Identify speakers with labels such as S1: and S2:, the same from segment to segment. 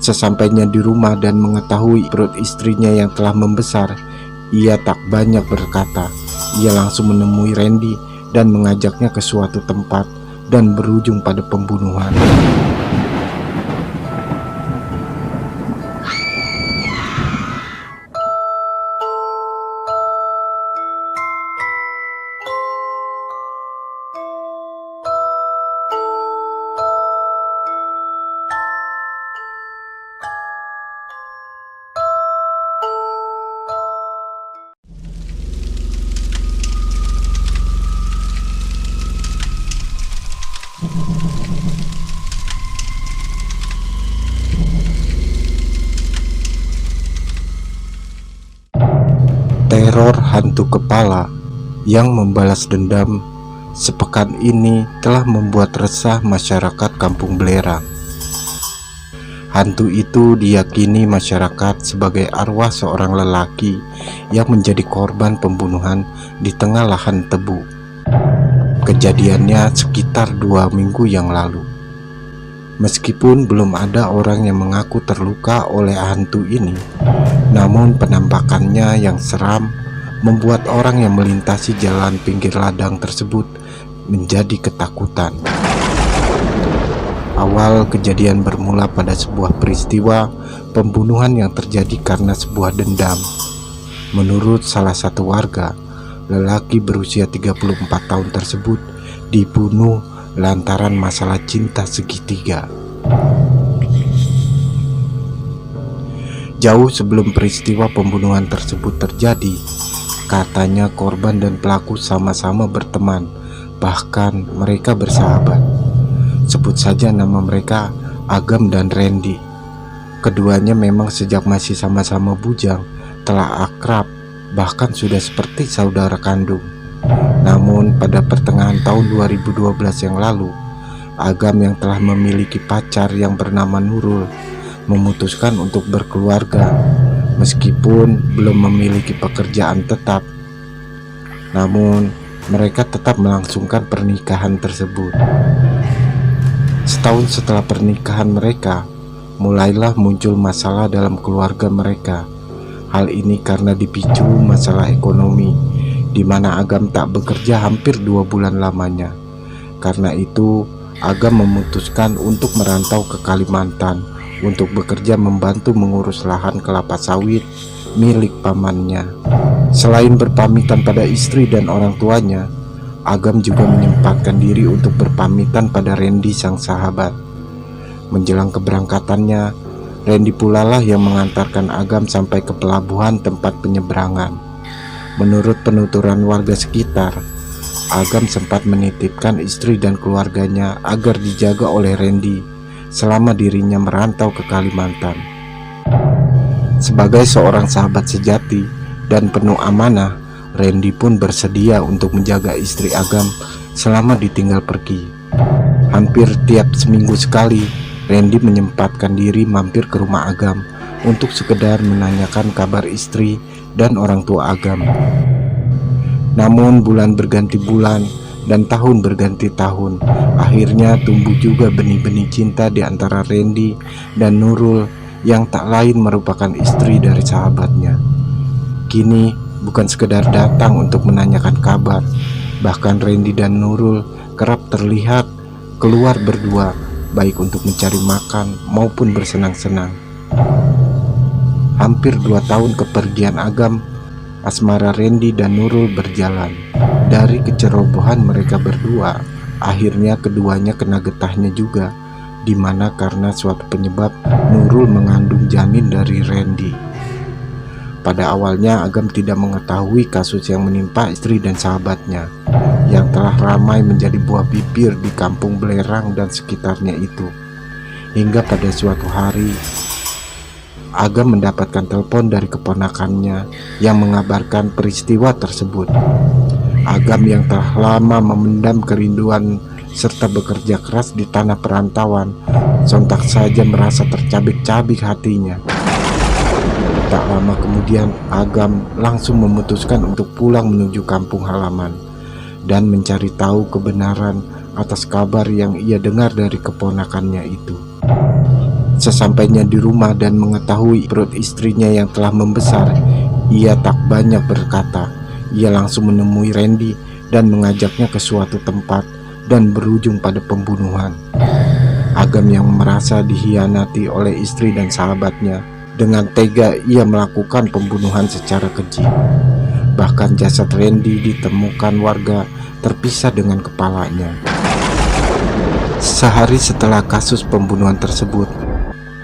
S1: Sesampainya di rumah dan mengetahui perut istrinya yang telah membesar, ia tak banyak berkata. Ia langsung menemui Randy dan mengajaknya ke suatu tempat dan berujung pada pembunuhan. Teror hantu kepala yang membalas dendam sepekan ini telah membuat resah masyarakat Kampung Belerang. Hantu itu diyakini masyarakat sebagai arwah seorang lelaki yang menjadi korban pembunuhan di tengah lahan tebu. Kejadiannya sekitar 2 minggu yang lalu. Meskipun belum ada orang yang mengaku terluka oleh hantu ini, namun penampakannya yang seram membuat orang yang melintasi jalan pinggir ladang tersebut menjadi ketakutan. Awal kejadian bermula pada sebuah peristiwa pembunuhan yang terjadi karena sebuah dendam. Menurut salah satu warga, lelaki berusia 34 tahun tersebut dibunuh lantaran masalah cinta segitiga. Jauh sebelum peristiwa pembunuhan tersebut terjadi, katanya korban dan pelaku sama-sama berteman, bahkan mereka bersahabat. Sebut saja nama mereka Agam dan Randy. Keduanya memang sejak masih sama-sama bujang telah akrab, bahkan sudah seperti saudara kandung. Namun pada pertengahan tahun 2012 yang lalu, Agam yang telah memiliki pacar yang bernama Nurul memutuskan untuk berkeluarga. Meskipun belum memiliki pekerjaan tetap, namun mereka tetap melangsungkan pernikahan tersebut. Setahun setelah pernikahan mereka, mulailah muncul masalah dalam keluarga mereka. Hal ini karena dipicu masalah ekonomi, di mana Agam tak bekerja hampir 2 bulan lamanya. Karena itu, Agam memutuskan untuk merantau ke Kalimantan untuk bekerja membantu mengurus lahan kelapa sawit milik pamannya. Selain berpamitan pada istri dan orang tuanya, Agam juga menyempatkan diri untuk berpamitan pada Randy sang sahabat. Menjelang keberangkatannya, Randy pula lah yang mengantarkan Agam sampai ke pelabuhan tempat penyeberangan. Menurut penuturan warga sekitar, Agam sempat menitipkan istri dan keluarganya agar dijaga oleh Randy selama dirinya merantau ke Kalimantan. Sebagai seorang sahabat sejati dan penuh amanah, Randy pun bersedia untuk menjaga istri Agam selama ditinggal pergi. Hampir tiap seminggu sekali, Randy menyempatkan diri mampir ke rumah Agam untuk sekedar menanyakan kabar istri dan orang tua Agam. Namun bulan berganti bulan dan tahun berganti tahun, akhirnya tumbuh juga benih-benih cinta di antara Randy dan Nurul yang tak lain merupakan istri dari sahabatnya. Kini bukan sekedar datang untuk menanyakan kabar, bahkan Randy dan Nurul kerap terlihat keluar berdua, baik untuk mencari makan maupun bersenang-senang. Hampir 2 tahun kepergian Agam, asmara Randy dan Nurul berjalan. Dari kecerobohan mereka berdua, akhirnya keduanya kena getahnya juga, dimana karena suatu penyebab Nurul mengandung janin dari Randy. Pada awalnya Agam tidak mengetahui kasus yang menimpa istri dan sahabatnya, yang telah ramai menjadi buah bibir di Kampung Belerang dan sekitarnya itu. Hingga pada suatu hari, Agam mendapatkan telepon dari keponakannya yang mengabarkan peristiwa tersebut. Agam yang telah lama memendam kerinduan serta bekerja keras di tanah perantauan, sontak saja merasa tercabik-cabik hatinya. Tak lama kemudian, Agam langsung memutuskan untuk pulang menuju kampung halaman dan mencari tahu kebenaran atas kabar yang ia dengar dari keponakannya itu. Sesampainya di rumah dan mengetahui perut istrinya yang telah membesar, ia tak banyak berkata. Ia langsung menemui Randy dan mengajaknya ke suatu tempat dan berujung pada pembunuhan. Agam yang merasa dihianati oleh istri dan sahabatnya, dengan tega ia melakukan pembunuhan secara keji. Bahkan jasad Randy ditemukan warga terpisah dengan kepalanya. Sehari setelah kasus pembunuhan tersebut,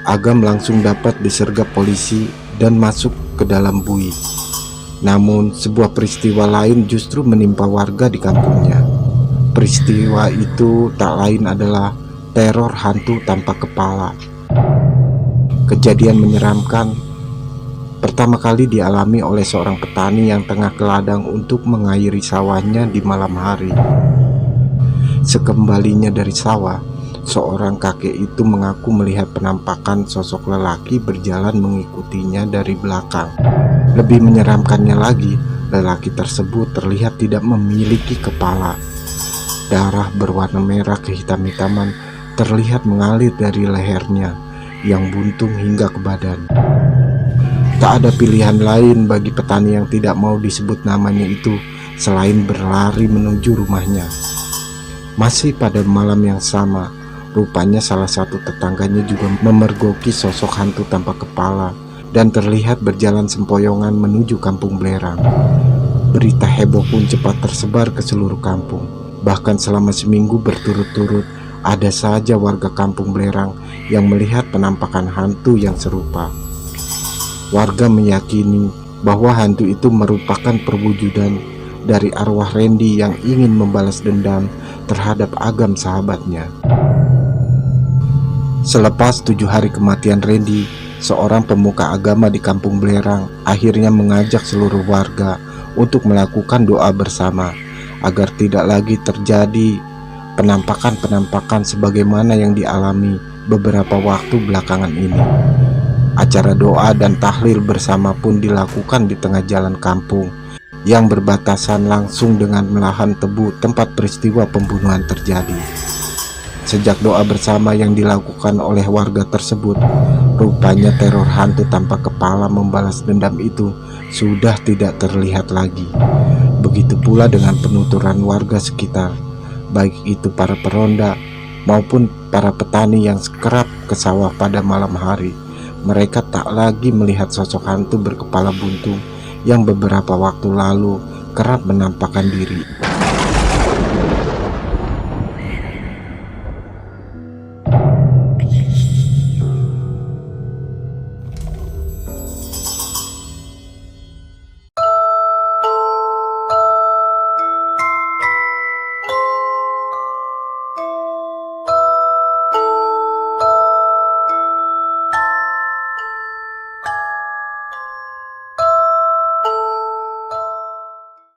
S1: Agam langsung dapat disergap polisi dan masuk ke dalam bui. Namun sebuah peristiwa lain justru menimpa warga di kampungnya. Peristiwa itu tak lain adalah teror hantu tanpa kepala. Kejadian menyeramkan pertama kali dialami oleh seorang petani yang tengah ke ladang untuk mengairi sawahnya di malam hari. Sekembalinya dari sawah, seorang kakek itu mengaku melihat penampakan sosok lelaki berjalan mengikutinya dari belakang. Lebih menyeramkannya lagi, lelaki tersebut terlihat tidak memiliki kepala. Darah berwarna merah kehitam-hitaman terlihat mengalir dari lehernya yang buntung hingga ke badan. Tak ada pilihan lain bagi petani yang tidak mau disebut namanya itu selain berlari menuju rumahnya. Masih pada malam yang sama, rupanya salah satu tetangganya juga memergoki sosok hantu tanpa kepala dan terlihat berjalan sempoyongan menuju kampung Belerang. Berita heboh pun cepat tersebar ke seluruh kampung. Bahkan selama seminggu berturut-turut, ada saja warga kampung Belerang yang melihat penampakan hantu yang serupa. Warga meyakini bahwa hantu itu merupakan perwujudan dari arwah Randy yang ingin membalas dendam terhadap Agam sahabatnya. Selepas 7 hari kematian Randy, seorang pemuka agama di kampung Belerang akhirnya mengajak seluruh warga untuk melakukan doa bersama agar tidak lagi terjadi penampakan-penampakan sebagaimana yang dialami beberapa waktu belakangan ini. Acara doa dan tahlil bersama pun dilakukan di tengah jalan kampung yang berbatasan langsung dengan lahan tebu tempat peristiwa pembunuhan terjadi. Sejak doa bersama yang dilakukan oleh warga tersebut, rupanya teror hantu tanpa kepala membalas dendam itu sudah tidak terlihat lagi. Begitu pula dengan penuturan warga sekitar, baik itu para peronda maupun para petani yang kerap ke sawah pada malam hari. Mereka tak lagi melihat sosok hantu berkepala buntung yang beberapa waktu lalu kerap menampakkan diri.